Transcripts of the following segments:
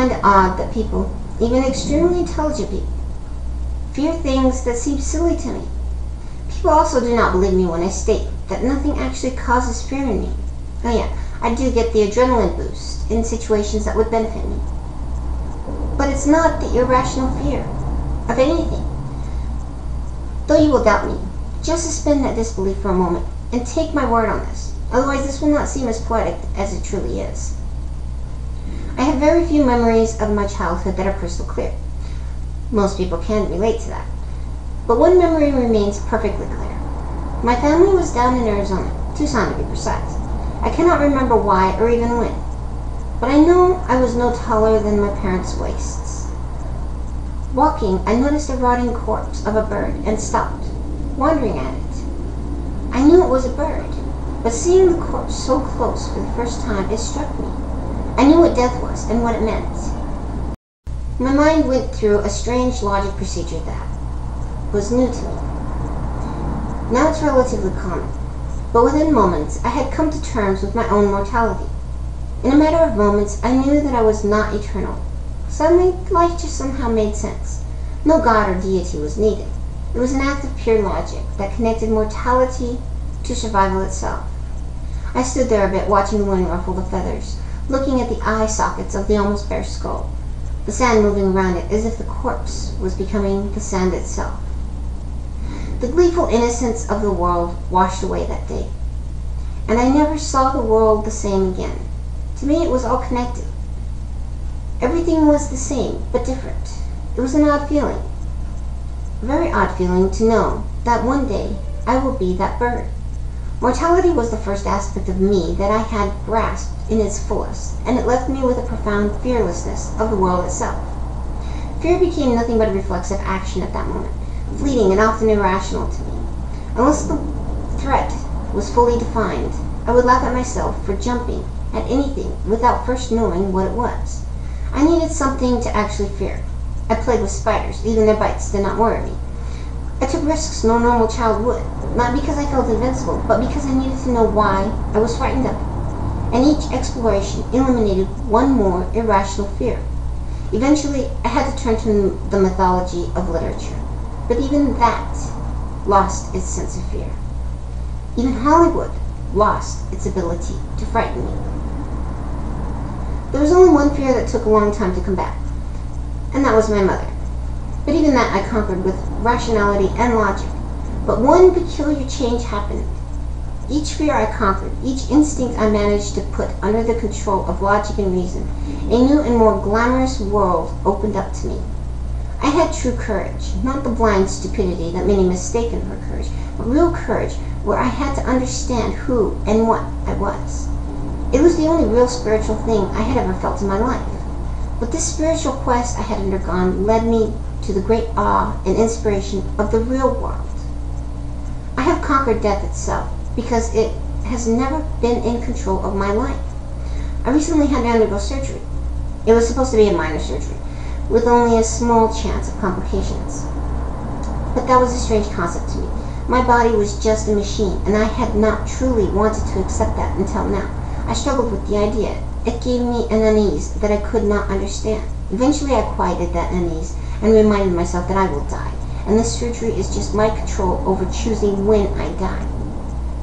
find it odd that people, even extremely intelligent people, fear things that seem silly to me. People also do not believe me when I state that nothing actually causes fear in me. Oh yeah, I do get the adrenaline boost in situations that would benefit me. But it's not the irrational fear of anything. Though you will doubt me, just suspend that disbelief for a moment and take my word on this. Otherwise, this will not seem as poetic as it truly is. I have very few memories of my childhood that are crystal clear. Most people can relate to that. But one memory remains perfectly clear. My family was down in Arizona, Tucson to be precise. I cannot remember why or even when, but I know I was no taller than my parents' waists. Walking, I noticed a rotting corpse of a bird and stopped, wondering at it. I knew it was a bird, but seeing the corpse so close for the first time, it struck me. I knew what death was and what it meant. My mind went through a strange logic procedure that was new to me. Now it's relatively common, but within moments I had come to terms with my own mortality. In a matter of moments, I knew that I was not eternal. Suddenly, life just somehow made sense. No god or deity was needed. It was an act of pure logic that connected mortality to survival itself. I stood there a bit, watching the wind ruffle the feathers, looking at the eye sockets of the almost bare skull, the sand moving around it as if the corpse was becoming the sand itself. The gleeful innocence of the world washed away that day, and I never saw the world the same again. To me, it was all connected. Everything was the same, but different. It was an odd feeling, a very odd feeling to know that one day I will be that bird. Mortality was the first aspect of me that I had grasped in its fullest, and it left me with a profound fearlessness of the world itself. Fear became nothing but a reflexive action at that moment, fleeting and often irrational to me. Unless the threat was fully defined, I would laugh at myself for jumping at anything without first knowing what it was. I needed something to actually fear. I played with spiders, even their bites did not worry me. I took risks no normal child would, not because I felt invincible, but because I needed to know why I was frightened of it. And each exploration eliminated one more irrational fear. Eventually, I had to turn to the mythology of literature, but even that lost its sense of fear. Even Hollywood lost its ability to frighten me. There was only one fear that took a long time to combat, and that was my mother. But even that I conquered with rationality and logic. But one peculiar change happened. Each fear I conquered, each instinct I managed to put under the control of logic and reason, a new and more glamorous world opened up to me. I had true courage, not the blind stupidity that many mistaken for courage, but real courage where I had to understand who and what I was. It was the only real spiritual thing I had ever felt in my life. But this spiritual quest I had undergone led me to the great awe and inspiration of the real world. I have conquered death itself because it has never been in control of my life. I recently had to undergo surgery. It was supposed to be a minor surgery, with only a small chance of complications. But that was a strange concept to me. My body was just a machine, and I had not truly wanted to accept that until now. I struggled with the idea. It gave me an unease that I could not understand. Eventually I quieted that unease and reminded myself that I will die, and this surgery is just my control over choosing when I die.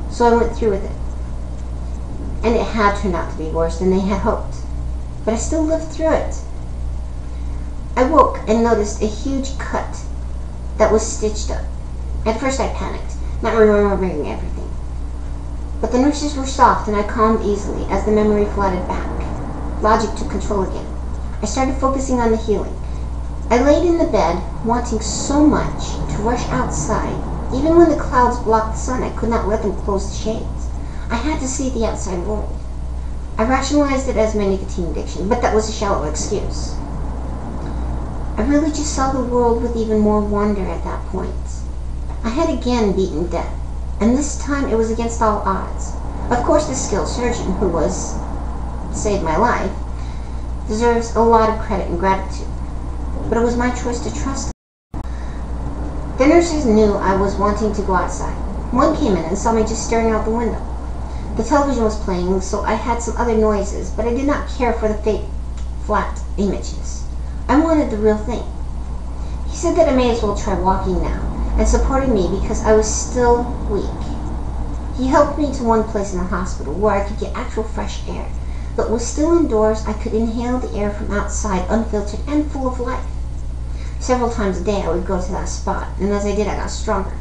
So I went through with it. And it had turned out to be worse than they had hoped. But I still lived through it. I woke and noticed a huge cut that was stitched up. At first I panicked, not remembering everything. But the nurses were soft and I calmed easily as the memory flooded back. Logic took control again. I started focusing on the healing. I laid in the bed, wanting so much to rush outside. Even when the clouds blocked the sun, I could not let them close the shades. I had to see the outside world. I rationalized it as my nicotine addiction, but that was a shallow excuse. I really just saw the world with even more wonder at that point. I had again beaten death, and this time it was against all odds. Of course, the skilled surgeon who saved my life deserves a lot of credit and gratitude, but it was my choice to trust him. The nurses knew I was wanting to go outside. One came in and saw me just staring out the window. The television was playing, so I had some other noises, but I did not care for the fake, flat images. I wanted the real thing. He said that I may as well try walking now, and supported me because I was still weak. He helped me to one place in the hospital where I could get actual fresh air, but was still indoors. I could inhale the air from outside, unfiltered and full of life. Several times a day I would go to that spot, and as I did I got stronger.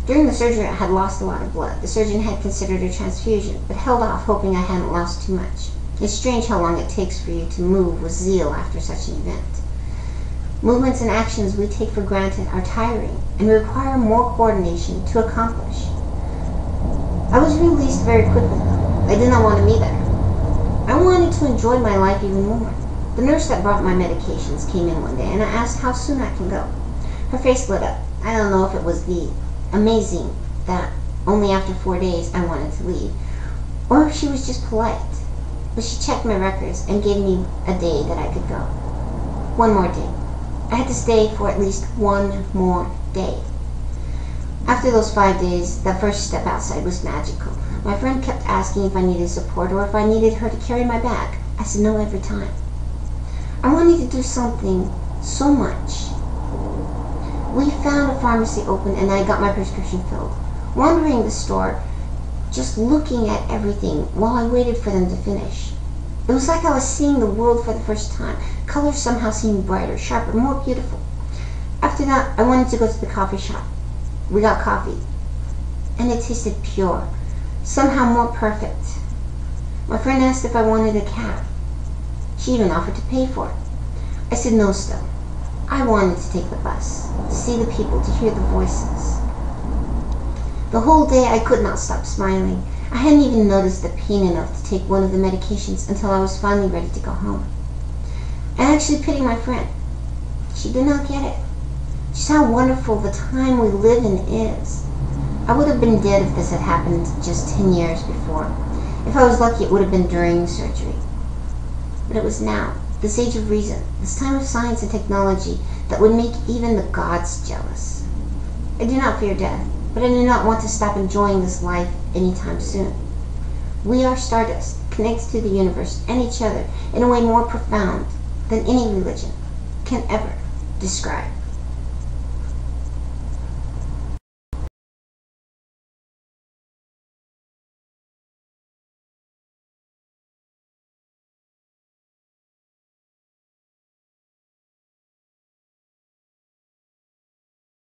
During the surgery I had lost a lot of blood. The surgeon had considered a transfusion, but held off, hoping I hadn't lost too much. It's strange how long it takes for you to move with zeal after such an event. Movements and actions we take for granted are tiring and require more coordination to accomplish. I was released very quickly though. I did not want to be there. I wanted to enjoy my life even more. The nurse that brought my medications came in one day and I asked how soon I can go. Her face lit up. I don't know if it was the amazing that only after 4 days I wanted to leave, or if she was just polite. But she checked my records and gave me a day that I could go. One more day. I had to stay for at least one more day. After those 5 days, that first step outside was magical. My friend kept asking if I needed support or if I needed her to carry my bag. I said no every time. I wanted to do something so much. We found a pharmacy open and I got my prescription filled. Wandering the store, just looking at everything while I waited for them to finish. It was like I was seeing the world for the first time. Colors somehow seemed brighter, sharper, more beautiful. After that, I wanted to go to the coffee shop. We got coffee, and it tasted pure, somehow more perfect. My friend asked if I wanted a cab. She even offered to pay for it. I said no still. I wanted to take the bus, to see the people, to hear the voices. The whole day I could not stop smiling. I hadn't even noticed the pain enough to take one of the medications until I was finally ready to go home. I actually pitied my friend. She did not get it. Just how wonderful the time we live in is. I would have been dead if this had happened just 10 years before. If I was lucky, it would have been during surgery. But it was now, this age of reason, this time of science and technology that would make even the gods jealous. I do not fear death, but I do not want to stop enjoying this life anytime soon. We are stardust, connected to the universe and each other in a way more profound than any religion can ever describe.